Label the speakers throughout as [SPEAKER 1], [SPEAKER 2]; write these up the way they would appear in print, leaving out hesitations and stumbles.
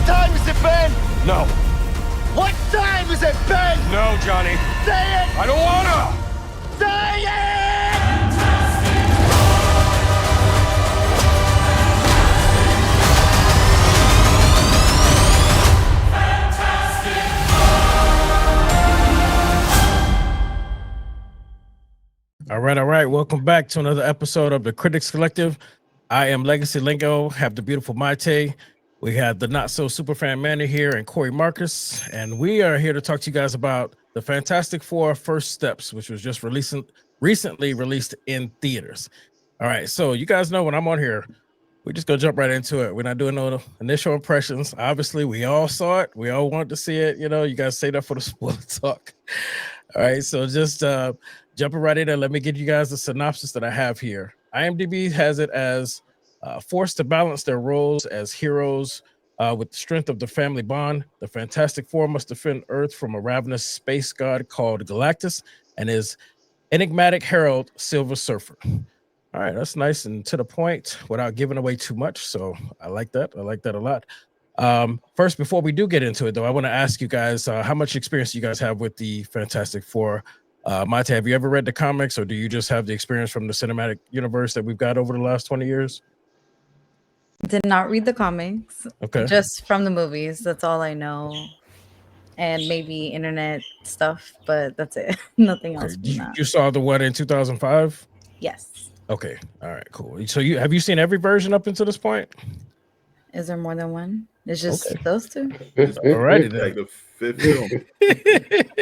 [SPEAKER 1] What time has it been?
[SPEAKER 2] No.
[SPEAKER 1] What time has it been?
[SPEAKER 2] No, Johnny.
[SPEAKER 1] Say it!
[SPEAKER 2] I don't wanna!
[SPEAKER 1] Say it!
[SPEAKER 3] All right. Welcome back to another episode of the Critics Collective. I am Legacy Lingo, have the beautiful Maite. We have the not so super fan Manny here and Corey Marcus, and we are here to talk to you guys about the Fantastic Four First Steps, which was just recently released in theaters. All right, so you guys know when I'm on here, we're just gonna jump right into it. We're not doing no initial impressions. Obviously, we all saw it. We all wanted to see it. You know, you guys say that for the spoiler talk. All right, so just jumping right in there, let me give you guys the synopsis that I have here. IMDb has it as forced to balance their roles as heroes with the strength of the family bond. The Fantastic Four must defend Earth from a ravenous space god called Galactus and his enigmatic herald, Silver Surfer. All right, that's nice and to the point without giving away too much. So I like that. I like that a lot. First, before we do get into it, though, I want to ask you guys how much experience you guys have with the Fantastic Four. Maite, have you ever read the comics, or do you just have the experience from the cinematic universe that we've got over the last 20 years?
[SPEAKER 4] Did not read the comics.
[SPEAKER 3] Okay.
[SPEAKER 4] Just from the movies. That's all I know. And maybe internet stuff, but that's it. Nothing else.
[SPEAKER 3] You saw the one in 2005?
[SPEAKER 4] Yes.
[SPEAKER 3] Okay. All right, cool. So have you seen every version up until this point?
[SPEAKER 4] Is there more than one? It's just those two.
[SPEAKER 3] All righty then.
[SPEAKER 5] Like the fifth film.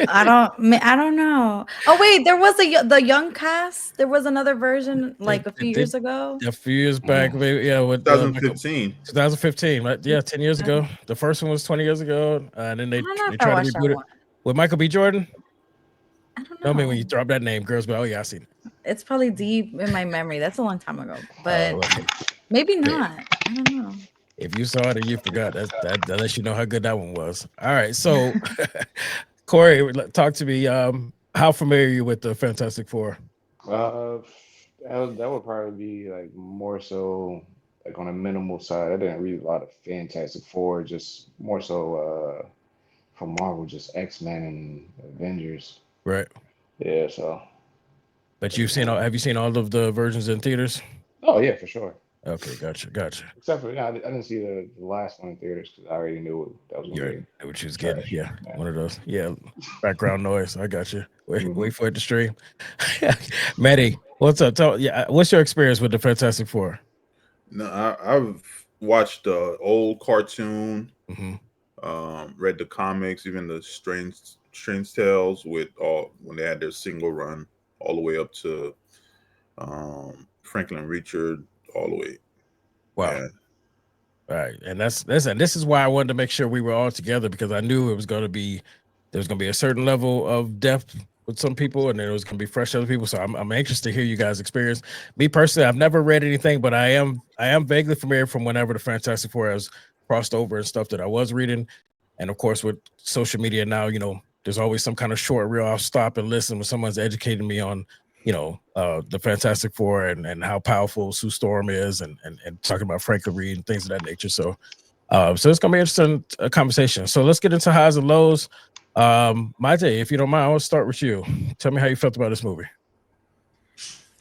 [SPEAKER 4] I don't know. Oh wait, there was the young cast. There was another version like a few years ago.
[SPEAKER 3] A few years back, maybe. Yeah, with
[SPEAKER 5] 2015.
[SPEAKER 3] 2015, right? Yeah, 10 years ago. The first one was 20 years ago, and then they tried to reboot it with Michael B. Jordan.
[SPEAKER 4] I don't know.
[SPEAKER 3] I mean, when you drop that name, girls go, "Oh yeah, I seen it."
[SPEAKER 4] It's probably deep in my memory. That's a long time ago, but maybe not. I don't know.
[SPEAKER 3] If you saw it and you forgot, that lets you know how good that one was. All right, so Corey, talk to me. How familiar are you with the Fantastic Four?
[SPEAKER 6] That would probably be like more so like on a minimal side. I didn't read a lot of Fantastic Four, just more so from Marvel, just X-Men and Avengers.
[SPEAKER 3] Right.
[SPEAKER 6] Yeah. So.
[SPEAKER 3] But have you seen all of the versions in theaters?
[SPEAKER 6] Oh yeah, for sure.
[SPEAKER 3] Okay, gotcha.
[SPEAKER 6] Except for I didn't see the last one in theaters because I already knew that was going to be.
[SPEAKER 3] What you was getting. Yeah, one of those. Yeah, background noise. I got you. Wait for it to stream. Manny, what's up? What's your experience with the Fantastic Four?
[SPEAKER 5] No, I've watched the old cartoon, read the comics, even the Strange Tales with when they had their single run all the way up to Franklin Richard. All the way.
[SPEAKER 3] Wow.
[SPEAKER 5] Yeah.
[SPEAKER 3] All right. And this is why I wanted to make sure we were all together, because I knew there was going to be a certain level of depth with some people, and there was going to be fresh other people. So I'm anxious to hear you guys' experience. Me personally, I've never read anything, but I am vaguely familiar from whenever the Fantastic Four has crossed over and stuff that I was reading. And of course, with social media now, there's always some kind of short reel. I'll stop and listen when someone's educating me on the Fantastic Four and how powerful Sue Storm is, and talking about Franklin Reed and things of that nature. So it's gonna be an interesting conversation. So let's get into highs and lows. Maite, if you don't mind, I'll start with you. Tell me how you felt about this movie.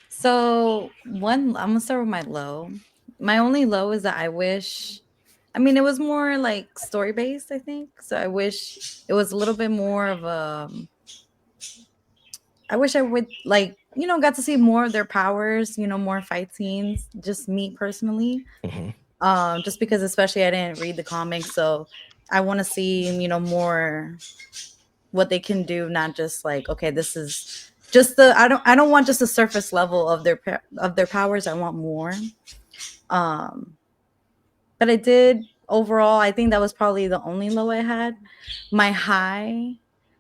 [SPEAKER 4] So I'm gonna start with my low. My only low is that it was more like story based, I think. So I wish it was a little bit more of I wish I would got to see more of their powers, more fight scenes, just me personally. Just because especially I didn't read the comics, so I want to see, more what they can do, not just like, okay, this is just I don't want just the surface level of their powers. I want more. But I did overall, I think that was probably the only low I had. My high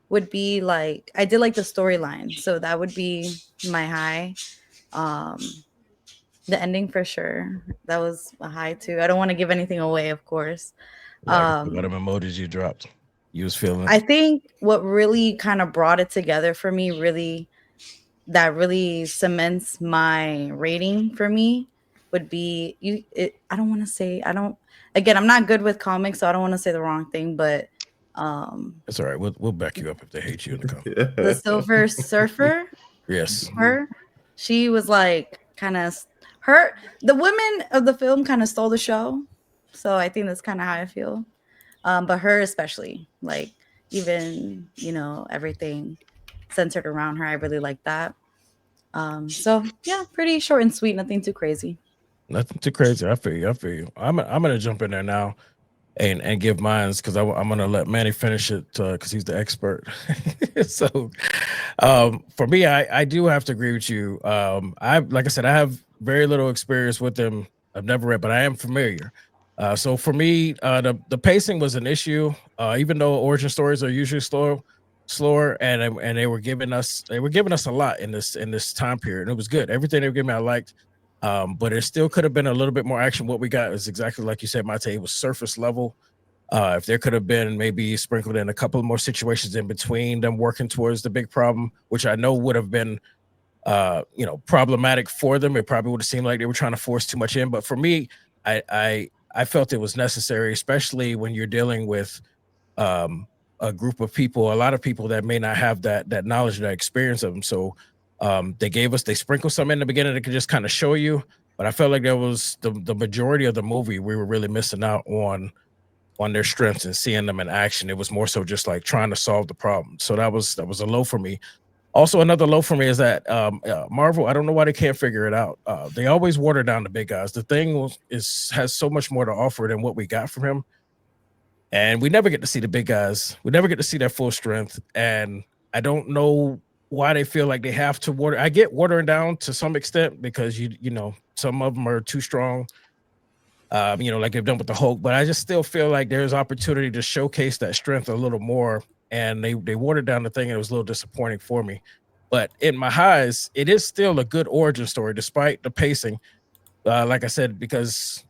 [SPEAKER 4] would be like, I did like the storyline, so that would be my high. The ending for sure, that was a high too. I don't want to give anything away, of course.
[SPEAKER 3] What emojis you dropped? You was feeling?
[SPEAKER 4] I think what really kind of brought it together for me, that really cements my rating for me, would be I again, I'm not good with comics, so I don't want to say the wrong thing, but
[SPEAKER 3] It's all right. We'll back you up if they hate you in the comments.
[SPEAKER 4] the Silver Surfer,
[SPEAKER 3] Yes.
[SPEAKER 4] she was like the women of the film kind of stole the show. So I think that's kind of how I feel. But her especially, like even, everything centered around her. I really like that. So yeah, pretty short and sweet, nothing too crazy.
[SPEAKER 3] Nothing too crazy. I feel you. I'm gonna jump in there now and give mine because I'm gonna let Manny finish it because he's the expert. So for me, I do have to agree with you. Like I said, I have very little experience with them. I've never read, but I am familiar. So for me, the pacing was an issue. Even though origin stories are usually slower, and they were giving us a lot in this time period. And it was good. Everything they were giving me, I liked. But it still could have been a little bit more action. What we got is exactly like you said, Mate. It was surface level. If there could have been maybe sprinkled in a couple of more situations in between them working towards the big problem, which I know would have been problematic for them. It probably would have seemed like they were trying to force too much in. But for me, I felt it was necessary, especially when you're dealing with a group of people, a lot of people that may not have that knowledge, that experience of them. So they sprinkled some in the beginning that could just kind of show you, but I felt like there was the majority of the movie we were really missing out on their strengths and seeing them in action. It was more so just like trying to solve the problem. So that was a low for me. Also, another low for me is that Marvel, I don't know why they can't figure it out. They always water down the big guys. The Thing has so much more to offer than what we got from him. And we never get to see the big guys. We never get to see their full strength. And I don't know why they feel like they have to water. I get watering down to some extent because some of them are too strong. Like they've done with the Hulk, but I just still feel like there's opportunity to showcase that strength a little more. And they watered down the Thing, and it was a little disappointing for me. But in my eyes, it is still a good origin story, despite the pacing. Like I said, because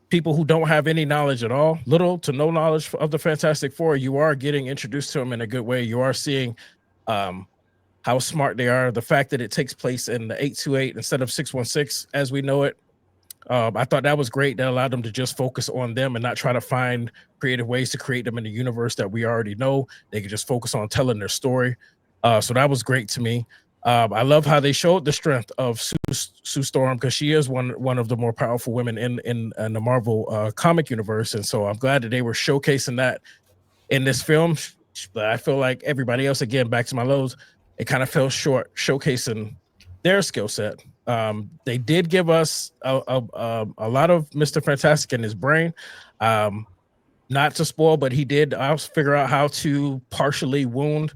[SPEAKER 3] people who don't have any knowledge at all, little to no knowledge of the Fantastic Four, you are getting introduced to them in a good way. You are seeing how smart they are. The fact that it takes place in the 828 instead of 616 as we know it. I thought that was great. That allowed them to just focus on them and not try to find creative ways to create them in the universe that we already know. They could just focus on telling their story. So that was great to me. I love how they showed the strength of Sue Storm because she is one of the more powerful women in the Marvel comic universe, and so I'm glad that they were showcasing that in this film. But I feel like everybody else, again, back to my lows, it kind of fell short showcasing their skill set. They did give us a lot of Mr. Fantastic in his brain. Not to spoil, but he did also figure out how to partially wound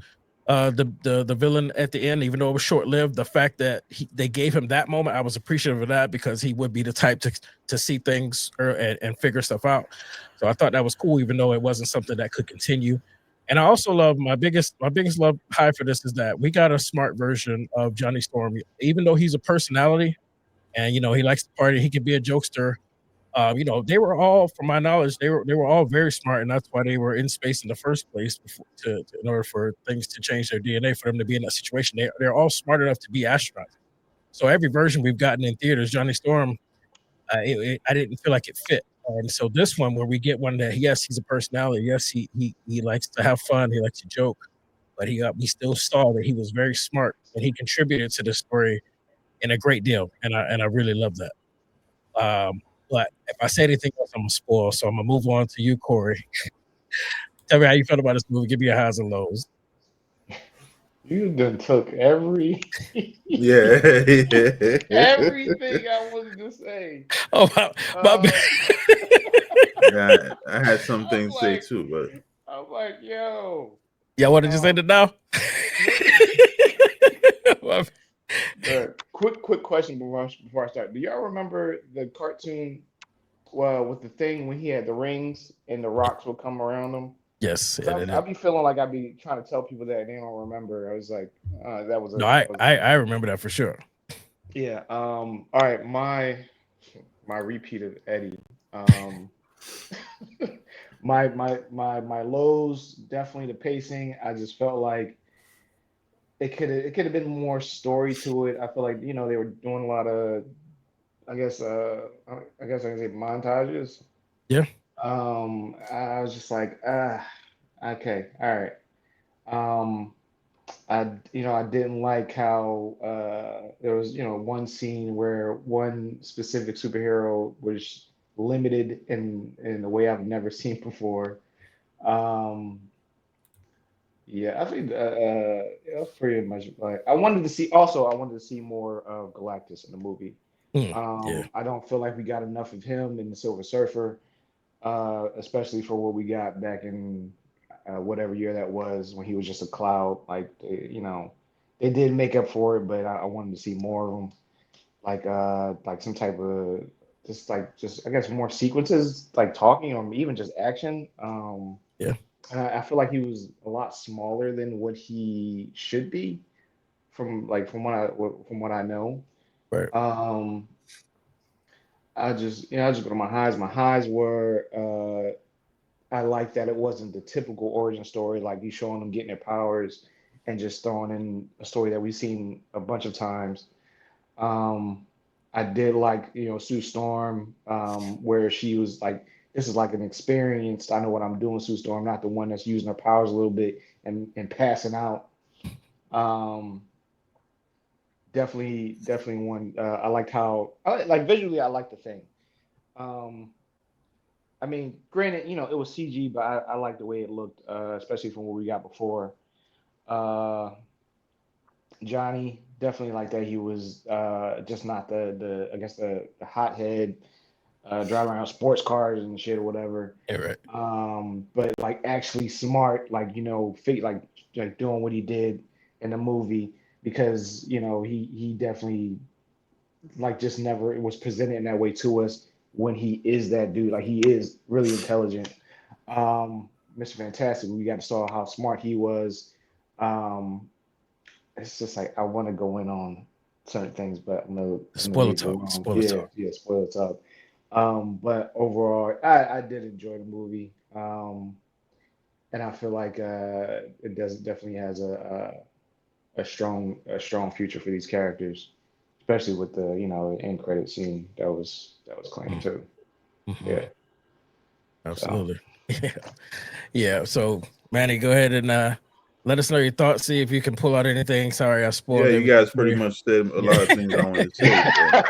[SPEAKER 3] the villain at the end, even though it was short-lived. The fact that they gave him that moment, I was appreciative of that because he would be the type to see things and figure stuff out. So I thought that was cool, even though it wasn't something that could continue. And I also love my biggest love high for this is that we got a smart version of Johnny Storm, even though he's a personality and he likes to party, he can be a jokester. They were all, from my knowledge, they were all very smart, and that's why they were in space in the first place in order for things to change their DNA for them to be in that situation. They're all smart enough to be astronauts. So every version we've gotten in theaters, Johnny Storm, I didn't feel like it fit. And so this one, where we get one that yes, he's a personality, yes, he likes to have fun, he likes to joke, but we still saw that he was very smart and he contributed to the story in a great deal, and I really love that. But if I say anything else, I'm gonna spoil. So I'm gonna move on to you, Corey. Tell me how you felt about this movie. Give me your highs and lows.
[SPEAKER 6] You done took every
[SPEAKER 5] Yeah.
[SPEAKER 6] everything I wanted to say.
[SPEAKER 3] Oh, my bad.
[SPEAKER 5] Yeah, I had some things to say too, but
[SPEAKER 6] I'm like, yo.
[SPEAKER 3] Y'all want to just end it now?
[SPEAKER 6] Quick question before I start. Do y'all remember the cartoon with the Thing when he had the rings and the rocks would come around him?
[SPEAKER 3] Yes.
[SPEAKER 6] I'd be feeling like I'd be trying to tell people that they don't remember. I was like, that was.
[SPEAKER 3] I remember that for sure.
[SPEAKER 6] Yeah. All right. My repeat of Eddie. My lows, definitely the pacing. I just felt like it could have been more story to it. I feel like they were doing a lot of, I guess I can say montages.
[SPEAKER 3] Yeah.
[SPEAKER 6] I was just like, okay, all right. Um, I didn't like how there was, one scene where one specific superhero was limited in a way I've never seen before. Um, yeah, I think that's pretty much like I wanted to see. Also, I wanted to see more of Galactus in the movie.
[SPEAKER 3] Yeah.
[SPEAKER 6] I don't feel like we got enough of him in the Silver Surfer, especially for what we got back in whatever year that was when he was just a cloud. Like, they did make up for it, but I wanted to see more of him, like some type of just I guess more sequences, like talking or even just action.
[SPEAKER 3] Yeah.
[SPEAKER 6] And I feel like he was a lot smaller than what he should be from what I know.
[SPEAKER 3] Right.
[SPEAKER 6] Um, I just go to my highs. My highs were I like that it wasn't the typical origin story, like you showing them getting their powers and just throwing in a story that we've seen a bunch of times. Um, I did like, Sue Storm, where she was like, this is like an experienced, I know what I'm doing, Sue Storm, not the one that's using her powers a little bit and passing out. Um, definitely one. I liked how, like visually, I like the thing. Um, I mean, granted, it was CG, but I like the way it looked, especially from what we got before. Uh, Johnny definitely like that. He was just not the I guess the hothead driving around sports cars and shit or whatever.
[SPEAKER 3] Yeah. Right.
[SPEAKER 6] But like actually smart, like like doing what he did in the movie because he definitely like just never was presented in that way to us when he is that dude. Like he is really intelligent. Mr. Fantastic, we got to saw how smart he was. Um, it's just like I want to go in on certain things, but I'm gonna
[SPEAKER 3] Spoiler
[SPEAKER 6] leave it
[SPEAKER 3] talk.
[SPEAKER 6] alone.
[SPEAKER 3] Spoiler
[SPEAKER 6] Yeah,
[SPEAKER 3] talk.
[SPEAKER 6] yeah, spoil it up. But overall, I did enjoy the movie. And I feel like it does definitely has a strong future for these characters, especially with the end credit scene that was clean too.
[SPEAKER 3] Mm-hmm.
[SPEAKER 6] Yeah. So
[SPEAKER 3] Absolutely. Yeah. Yeah. So, Manny, go ahead and let us know your thoughts. See if you can pull out anything. Sorry, I
[SPEAKER 5] Yeah,
[SPEAKER 3] spoiled
[SPEAKER 5] you
[SPEAKER 3] everything
[SPEAKER 5] guys
[SPEAKER 3] for
[SPEAKER 5] pretty
[SPEAKER 3] you.
[SPEAKER 5] much said a lot of things I wanted to say.
[SPEAKER 3] Yeah.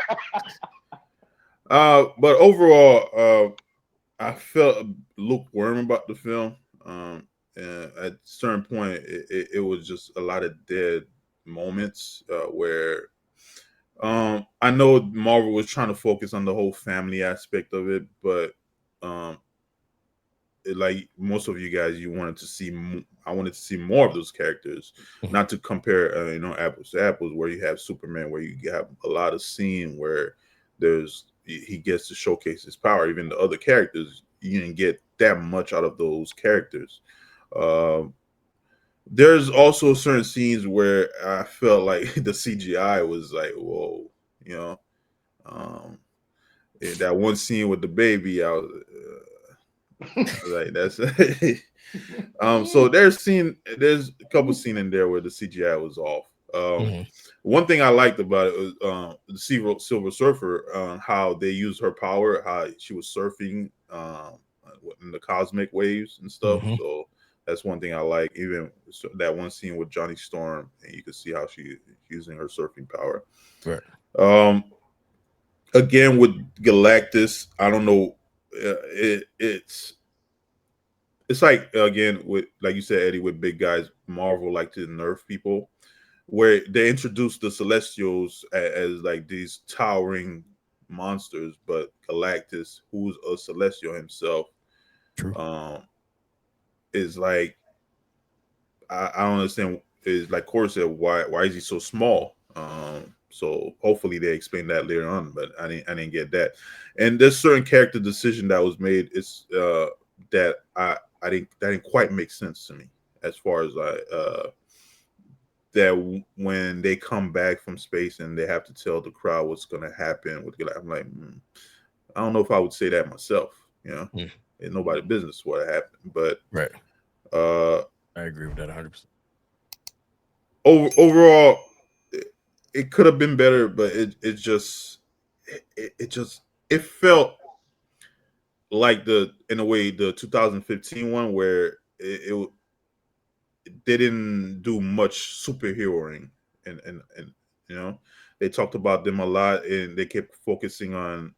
[SPEAKER 5] So. But overall, I felt lukewarm about the film. And at a certain point, it was just a lot of dead moments where I know Marvel was trying to focus on the whole family aspect of it, but um, like most of you guys, you wanted to see. I wanted to see more of those characters, not to compare, apples to apples, where you have Superman, where you have a lot of scene where he gets to showcase his power. Even the other characters, you didn't get that much out of those characters. Um, there's also certain scenes where I felt like the CGI was like, whoa, you know. Um, that one scene with the baby, like that's so there's a couple scene in there where the CGI was off.
[SPEAKER 3] Mhm.
[SPEAKER 5] One thing I liked about it was the Silver Surfer, how they used her power, how she was surfing in the cosmic waves and stuff.
[SPEAKER 3] Mhm.
[SPEAKER 5] So that's one thing I like. Even that one scene with Johnny Storm, and you can see how she's using her surfing power.
[SPEAKER 3] Right.
[SPEAKER 5] Um, Again with Galactus, I don't know. It's like again with like you said, Eddie, with big guys, Marvel like to nerf people, where they introduce the Celestials as like these towering monsters, but Galactus, who's a Celestial himself,
[SPEAKER 3] True.
[SPEAKER 5] um, is like I don't understand. Is like Corey said, why is he so small? So hopefully they explain that later on, but I didn't get that. And there's certain character decision that was made. It's that I didn't quite make sense to me as far as when they come back from space and they have to tell the crowd what's going to happen with I'm like, I don't know if I would say that myself.
[SPEAKER 3] Mm.
[SPEAKER 5] It's nobody's business what happened, but
[SPEAKER 3] Right.
[SPEAKER 5] uh,
[SPEAKER 3] I agree with that 100%.
[SPEAKER 5] overall, it could have been better, but it just it felt like in a way the 2015 one where they didn't do much superheroing, and you know, they talked about them a lot, and they kept focusing on.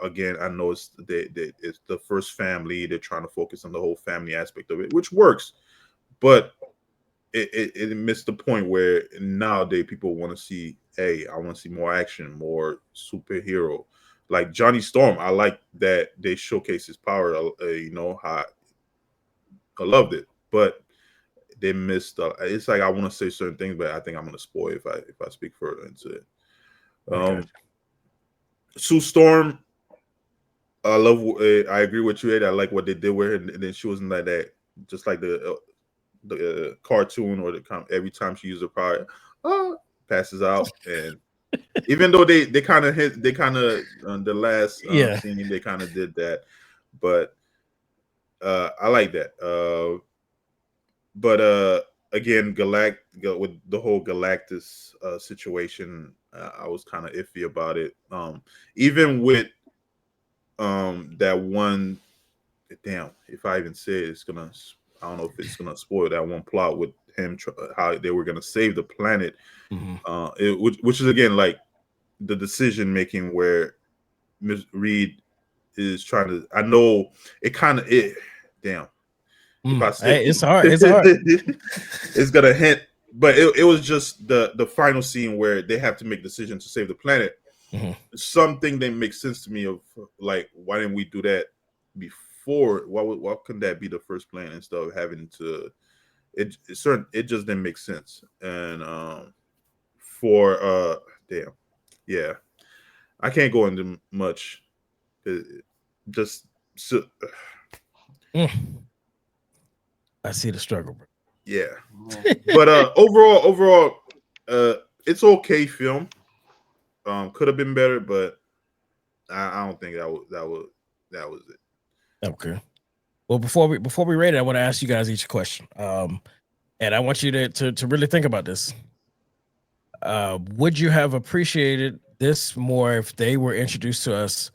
[SPEAKER 5] Again, I know it's it's the first family. They're trying to focus on the whole family aspect of it, which works, but it missed the point where nowadays people want to see, hey, I want to see more action, more superhero. Like Johnny Storm, I like that they showcase his power. You know how I loved it, but they missed. It's like I want to say certain things, but I think I'm going to spoil if I speak further into it. Sue Storm, I love. I agree with you, Ed. I like what they did with her, and then she wasn't like that, just like the cartoon or every time she uses a power, passes out. And even though they kind of on the last scene they kind of did that, but I like that. But again, with the whole Galactus situation, I was kind of iffy about it. Even with that one, damn, if I even say it, I don't know if it's gonna spoil that one plot with him, how they were gonna save the planet. Which is again like the decision making where Ms. Reed is trying to. I know it kind of damn. If I say
[SPEAKER 3] it's hard. It's hard.
[SPEAKER 5] It's gonna hint, but it was just the final scene where they have to make decisions to save the planet. Something that makes sense to me of like, why didn't we do that before? Why couldn't that be the first plan instead of having to? It just didn't make sense. And for damn, yeah, I can't go into much. Just so,
[SPEAKER 3] I see the struggle, bro.
[SPEAKER 5] yeah. But overall, it's okay film. Could have been better, but I don't think that was it.
[SPEAKER 3] Okay. Well, before we rate it, I want to ask you guys each a question. And I want you to really think about this. Would you have appreciated this more if they were introduced to us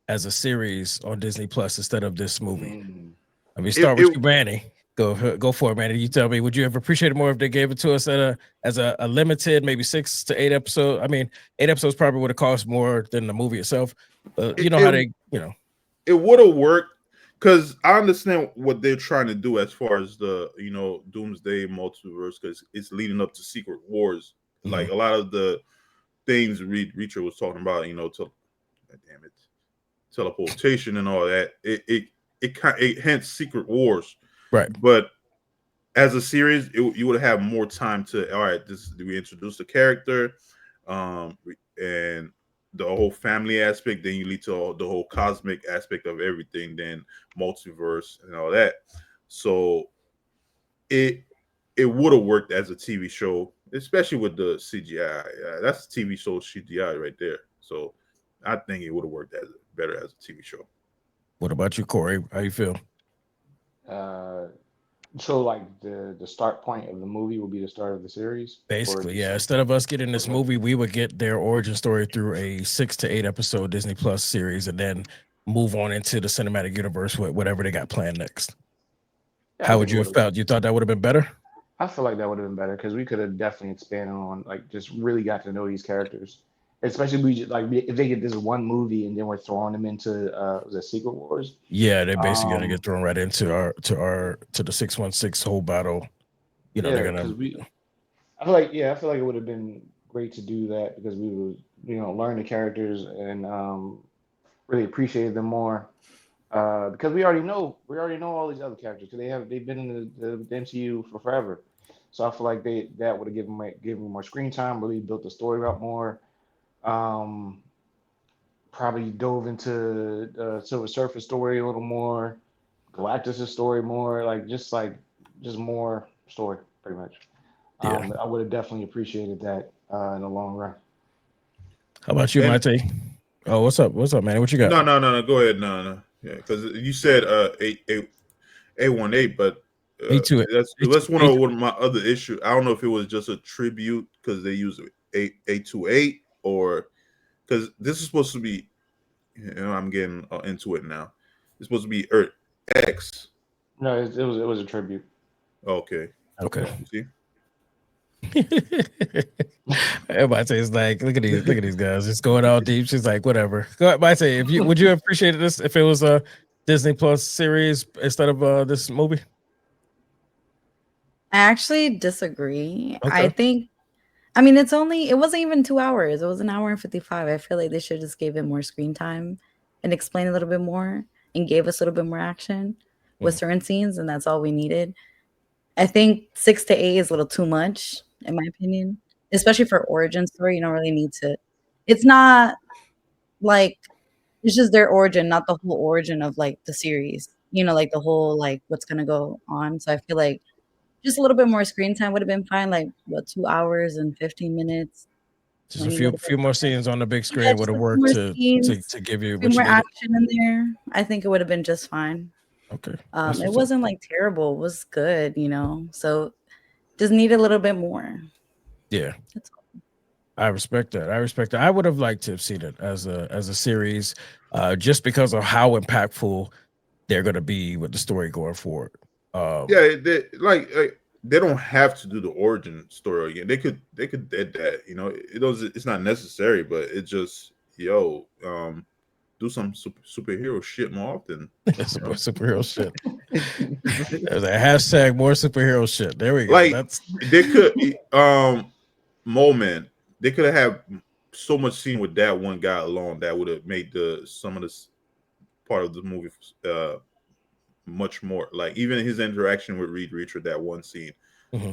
[SPEAKER 3] as a series on Disney Plus instead of this movie? I mean, start with you, Manny. Go for it, Manny. You tell me. Would you have appreciated more if they gave it to us as a limited, maybe 6 to 8 episode? I mean, 8 episodes probably would have cost more than the movie itself. You know how they, you know,
[SPEAKER 5] it would have worked because I understand what they're trying to do as far as the Doomsday multiverse, because it's leading up to Secret Wars. Like a lot of the things Reacher was talking about, teleportation and all that. It hence Secret Wars.
[SPEAKER 3] Right.
[SPEAKER 5] But as a series, you would have more time to, all right, we introduce the character, and the whole family aspect, then you lead to the whole cosmic aspect of everything, then multiverse and all that. So it would have worked as a TV show, especially with the CGI. That's a TV show CGI right there. So I think it would have worked better as a TV show.
[SPEAKER 3] What about you, Corey? How you feel?
[SPEAKER 6] So like the start point of the movie will be the start of the series?
[SPEAKER 3] Basically, yeah. Instead of us getting this movie, we would get their origin story through a 6 to 8 episode Disney Plus series and then move on into the cinematic universe with whatever they got planned next. Yeah, how would you have felt? You thought that would have been better?
[SPEAKER 6] I feel like that would have been better because we could have definitely expanded on, like, just really got to know these characters. Especially if they get this one movie and then we're throwing them into the Secret Wars.
[SPEAKER 3] Yeah, they're basically gonna get thrown right into the 616 whole battle. You know, they're gonna.
[SPEAKER 6] I feel like it would have been great to do that because we would learn the characters and really appreciate them more. Because we already know all these other characters because they've been in the MCU for forever. So I feel like that would have given them more screen time, really built the story out more. Probably dove into Silver Surfer story a little more, Galactus' story more, just more story pretty much.
[SPEAKER 3] Yeah.
[SPEAKER 6] I would have definitely appreciated that in the long run.
[SPEAKER 3] How about you, Mate? Oh, what's up, man? What you got?
[SPEAKER 5] No. Go ahead. No. Yeah, because you said A18, but that's one of my other issues. I don't know if it was just a tribute because they use A28 or because this is supposed to be. I'm getting into it now. It's supposed to be Earth X.
[SPEAKER 6] No, it was a tribute.
[SPEAKER 5] Okay.
[SPEAKER 3] Okay.
[SPEAKER 5] You see?
[SPEAKER 3] Everybody says like, look at these guys, just going all deep. She's like, whatever. Go ahead, I say, would you appreciate this if it was a Disney Plus series instead of this movie?
[SPEAKER 4] I actually disagree.
[SPEAKER 3] Okay.
[SPEAKER 4] I think, I mean, it wasn't even 2 hours. It was an hour and 55. I feel like they should just gave it more screen time and explain a little bit more and gave us a little bit more action with certain scenes, and that's all we needed. I think 6 to 8 is a little too much, in my opinion, especially for origin story. You don't really need to. It's not like it's just their origin, not the whole origin of like the series. You know, like the whole like what's gonna go on. So I feel like just a little bit more screen time would have been fine. Like what, 2 hours and 15 minutes.
[SPEAKER 3] Just a few more scenes on the big screen
[SPEAKER 4] Yeah,
[SPEAKER 3] would
[SPEAKER 4] just
[SPEAKER 3] have
[SPEAKER 4] a few
[SPEAKER 3] worked
[SPEAKER 4] more
[SPEAKER 3] to
[SPEAKER 4] scenes,
[SPEAKER 3] give you
[SPEAKER 4] a few
[SPEAKER 3] what you
[SPEAKER 4] more
[SPEAKER 3] needed.
[SPEAKER 4] action in there. I think it would have been just fine.
[SPEAKER 3] Okay.
[SPEAKER 4] It wasn't like terrible. It was good, you know. So just need a little bit more.
[SPEAKER 3] Yeah.
[SPEAKER 4] That's all.
[SPEAKER 3] I respect that. I would have liked to have seen it as a series, just because of how impactful they're going to be with the story going forward.
[SPEAKER 5] Yeah, they don't have to do the origin story again. They could dead that. You know, it's not necessary, but it just do some superhero shit more often.
[SPEAKER 3] More superhero shit. There's a hashtag more superhero shit. There we go.
[SPEAKER 5] Like
[SPEAKER 3] That's
[SPEAKER 5] they could moment. They could have had so much scene with that one guy alone that would have made some of this part of the movie much more. Like even his interaction with Reed Richard, that one scene,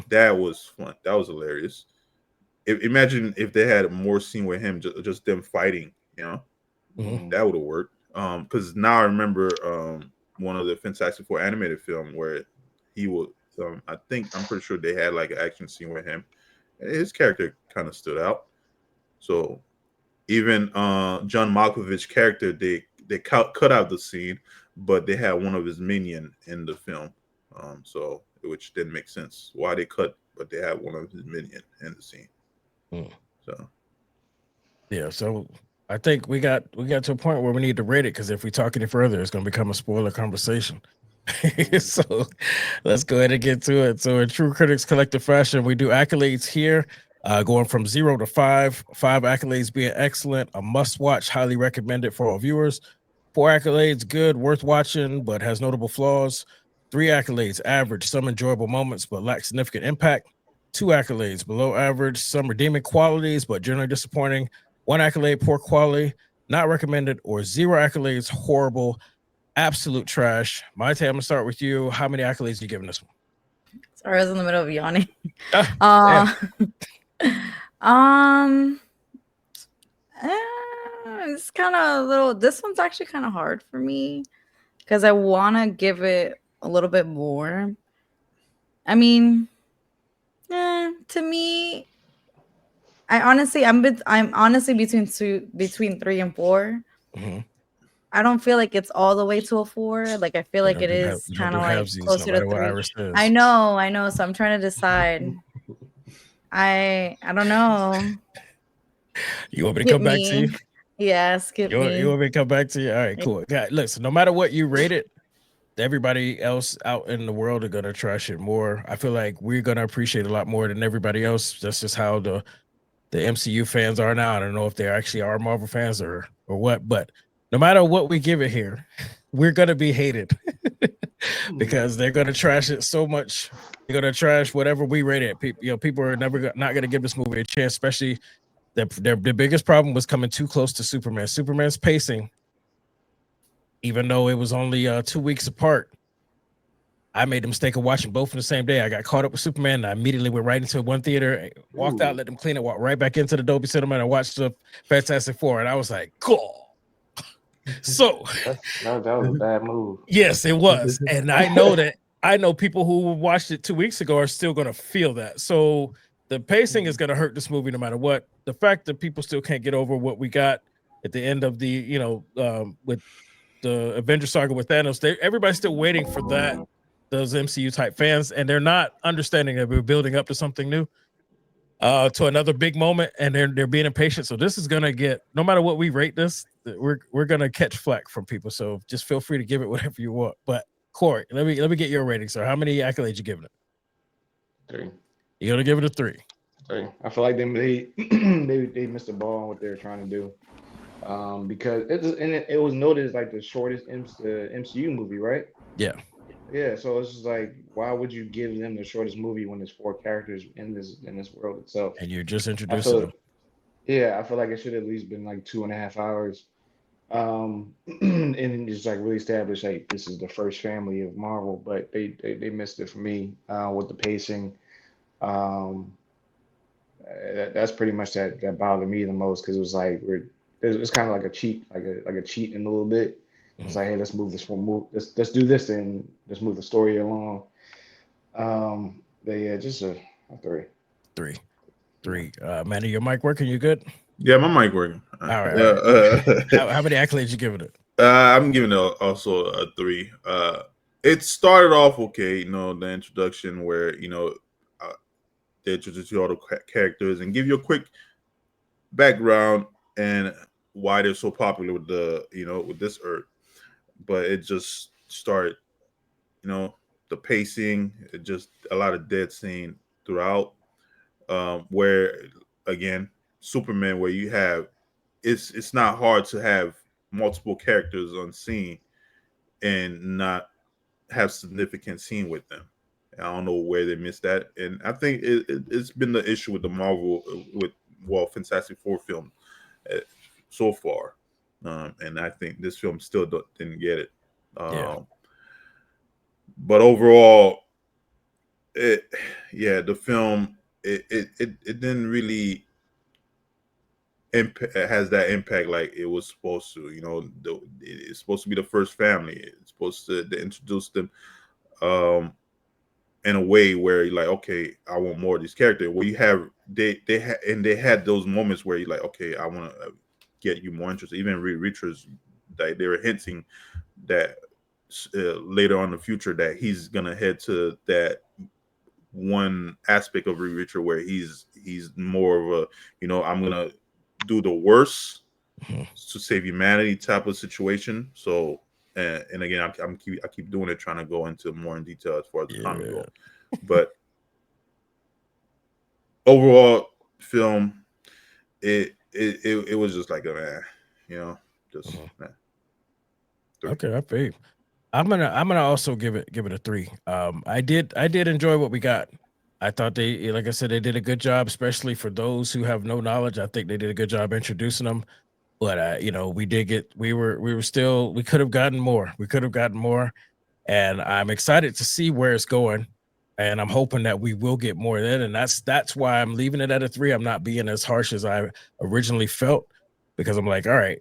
[SPEAKER 5] that was fun. That was hilarious. Imagine if they had more scene with him, just them fighting. You know, that would have worked. Because now I remember one of the Fantastic Four animated film where he was. I'm pretty sure they had like an action scene with him. His character kind of stood out. So even John Malkovich's character, they cut out the scene, but they had one of his minion in the film. So which didn't make sense why they cut, but they had one of his minion in the scene. So
[SPEAKER 3] yeah. So I think we got to a point where we need to rate it, because if we talk any further, it's going to become a spoiler conversation. So let's go ahead and get to it. So in true Critics Collective fashion, we do accolades here, going from 0 to 5. 5 accolades being excellent, a must-watch, highly recommended for all viewers. 4 accolades, good, worth watching, but has notable flaws. 3 accolades, average, some enjoyable moments, but lack significant impact. 2 accolades, below average, some redeeming qualities, but generally disappointing. 1 accolade, poor quality, not recommended, or 0 accolades, horrible, absolute trash. Maite, I'm gonna start with you. How many accolades are you giving this one?
[SPEAKER 4] Sorry, I was in the middle of yawning. It's kind of a little. This one's actually kind of hard for me because I want to give it a little bit more. I mean, to me, I'm honestly between 3 and 4. I don't feel like it's all the way to a 4. Like I feel like it is kind of like closer to 3. I know. So I'm trying to decide. I don't know.
[SPEAKER 3] You want me to come back to you?
[SPEAKER 4] Yeah, skip me.
[SPEAKER 3] You want me to come back to you? All right, cool. Yeah, listen, no matter what you rate it, everybody else out in the world are gonna trash it more. I feel like we're gonna appreciate a lot more than everybody else. That's just how the MCU fans are now. I don't know if they actually are Marvel fans or what, but no matter what we give it here, we're gonna be hated because they're gonna trash it so much. They're gonna trash whatever we rate it. People are not gonna give this movie a chance, especially their biggest problem was coming too close to Superman. Superman's pacing, even though it was only 2 weeks apart, I made the mistake of watching both in the same day. I got caught up with Superman, and I immediately went right into one theater, walked out, let them clean it, walked right back into the Dolby Cinema, and watched the Fantastic Four, and I was like, cool. So
[SPEAKER 6] that was a bad move.
[SPEAKER 3] Yes, it was. And I know people who watched it 2 weeks ago are still going to feel that. So the pacing is going to hurt this movie no matter what. The fact that people still can't get over what we got at the end of the, with the Avengers saga with Thanos, everybody's still waiting for that, those MCU type fans, and they're not understanding that we're building up to something new. to another big moment, and they're being impatient. So this is gonna get, no matter what we rate this, we're gonna catch flack from people. So just feel free to give it whatever you want. But Corey, let me get your rating, sir. How many accolades you giving it?
[SPEAKER 6] 3.
[SPEAKER 3] You're gonna give it a 3.
[SPEAKER 6] 3. I feel like they they missed the ball on what they were trying to do. Because it was noted as like the shortest MCU movie, right?
[SPEAKER 3] Yeah.
[SPEAKER 6] Yeah, so it's just like, why would you give them the shortest movie when there's 4 characters in this world itself?
[SPEAKER 3] And you're just
[SPEAKER 6] I
[SPEAKER 3] introducing them.
[SPEAKER 6] Yeah, I feel like it should have at least been like 2.5 hours. And just like really establish like this is the first family of Marvel, but they missed it for me with the pacing. Um, that's pretty much that bothered me the most because it was like it's kind of like a cheat, like a cheat in a little bit. It's like, hey, let's move this one, let's do this and let's move the story along. But yeah, just a 3.
[SPEAKER 3] 3. Manny, your mic working? You good?
[SPEAKER 5] Yeah, my mic working.
[SPEAKER 3] All right. How many accolades you giving it?
[SPEAKER 5] I'm giving it also a 3. It started off okay, the introduction where they introduce you all the characters and give you a quick background and why they're so popular with with this Earth. But it just started, the pacing, just a lot of dead scene throughout. Where again, Superman, where you have it's not hard to have multiple characters on scene and not have significant scene with them. I don't know where they missed that, and I think it's been the issue with the Marvel Fantastic Four film so far, and I think this film still didn't get it. But overall, the film it didn't really has that impact like it was supposed to. It's supposed to be the first family. It's supposed to introduce them in a way where you're like, okay, I want more of these characters. Where you have they had those moments where you're like, okay, I want to get you more interested. Even Reed Richards, that they were hinting that later on in the future that he's gonna head to that one aspect of Reed Richards where he's more of a I'm gonna do the worst to save humanity type of situation. So and again, I keep doing it, trying to go into more in detail as far as the comic go. But overall, film it was just like a man, just man. 3.
[SPEAKER 3] Okay, I feel you. I'm gonna also give it a 3. I did enjoy what we got. I thought they, like I said, they did a good job, especially for those who have no knowledge. I think they did a good job introducing them. But we could have gotten more. We could have gotten more, and I'm excited to see where it's going. And I'm hoping that we will get more of that. And that's why I'm leaving it at a 3. I'm not being as harsh as I originally felt, because I'm like, all right,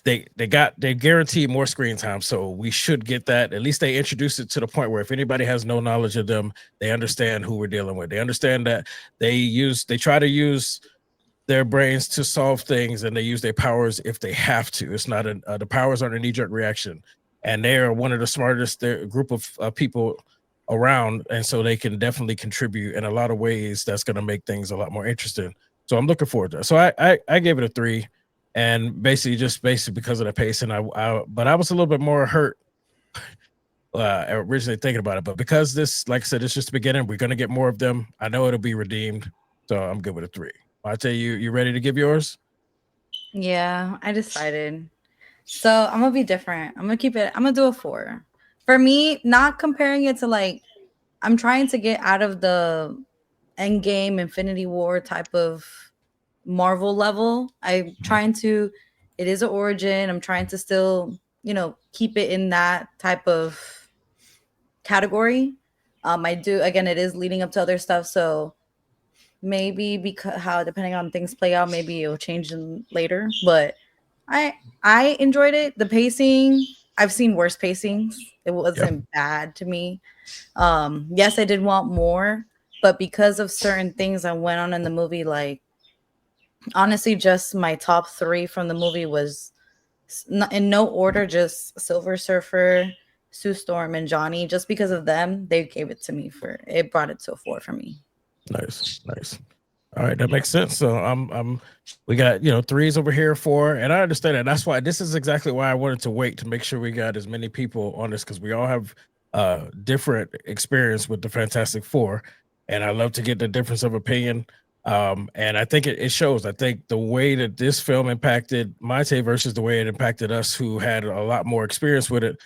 [SPEAKER 3] they guaranteed more screen time, so we should get that. At least they introduced it to the point where if anybody has no knowledge of them, they understand who we're dealing with. They understand that they try to use their brains to solve things, and they use their powers if they have to. It's not the powers aren't a knee-jerk reaction, and they are one of the smartest group of people around, and so they can definitely contribute in a lot of ways. That's going to make things a lot more interesting. So I'm looking forward to it. So I gave it a 3, and basically because of the pace. And but I was a little bit more hurt originally thinking about it, but because this, like I said, it's just the beginning. We're going to get more of them. I know it'll be redeemed, so I'm good with a 3. I tell you ready to give yours?
[SPEAKER 4] Yeah, I decided. So I'm gonna be different. I'm gonna do a 4. For me, not comparing it to like, I'm trying to get out of the Endgame, Infinity War type of Marvel level. I'm trying to, it is an origin. I'm trying to still, keep it in that type of category. I do, again, it is leading up to other stuff. So maybe because depending on things play out, maybe it'll change later. But I enjoyed it. The pacing, I've seen worse pacings. It wasn't bad to me. Yes, I did want more, but because of certain things that went on in the movie, like honestly, just my top 3 from the movie was in no order, just Silver Surfer, Sue Storm, and Johnny. Just because of them, they gave it to me it brought it to a 4 for me.
[SPEAKER 3] Nice. All right, that makes sense. So we got, you know, 3s over here, 4, and I understand that. That's why this is exactly why I wanted to wait to make sure we got as many people on this, because we all have different experience with the Fantastic Four, and I love to get the difference of opinion. And I think it shows. I think the way that this film impacted Maite versus the way it impacted us, who had a lot more experience with it,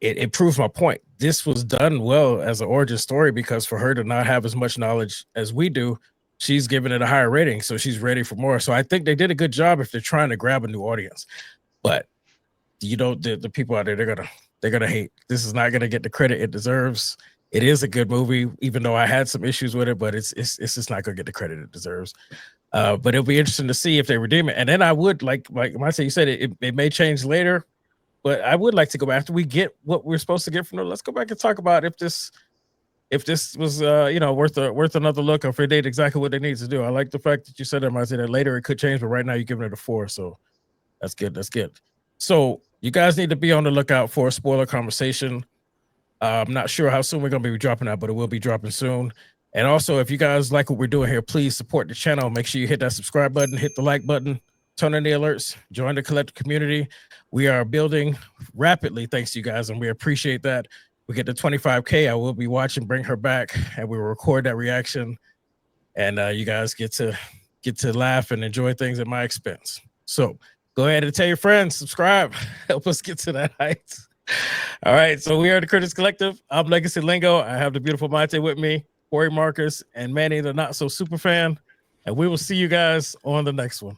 [SPEAKER 3] it proves my point. This was done well as an origin story, because for her to not have as much knowledge as we do, she's giving it a higher rating, so she's ready for more. So I think they did a good job if they're trying to grab a new audience. But you know, the people out there, they're gonna hate. This is not gonna get the credit it deserves. It is a good movie, even though I had some issues with it, but it's just not gonna get the credit it deserves. But it'll be interesting to see if they redeem it. And then I would like Maite, you said it may change later, but I would like to go back after we get what we're supposed to get from them. Let's go back and talk about if this was you know, worth another look, or if it did exactly what it needs to do. I like the fact that you said that, Maite, that later it could change, but right now you're giving it a 4, so that's good. That's good. So you guys need to be on the lookout for a spoiler conversation. I'm not sure how soon we're going to be dropping that, but it will be dropping soon. And also, if you guys like what we're doing here, please support the channel. Make sure you hit that subscribe button, hit the like button, turn on the alerts, join the collective community. We are building rapidly, thanks to you guys, and we appreciate that. We get to 25K, I will be watching Bring Her Back, and we will record that reaction, and you guys get to laugh and enjoy things at my expense. So go ahead and tell your friends, subscribe, help us get to that height. All right, so we are the Critics Collective. I'm Legacy Lingo. I have the beautiful Maite with me, Corey Marcus, and Manny, the not so super fan, and we will see you guys on the next one.